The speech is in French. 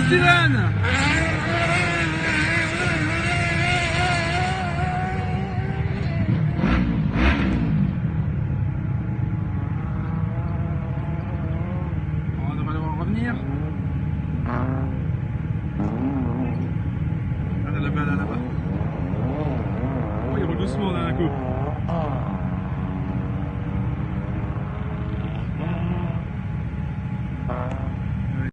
Steven. On devrait devoir revenir. Là-bas, là-bas. Oh, il roule doucement d'un coup.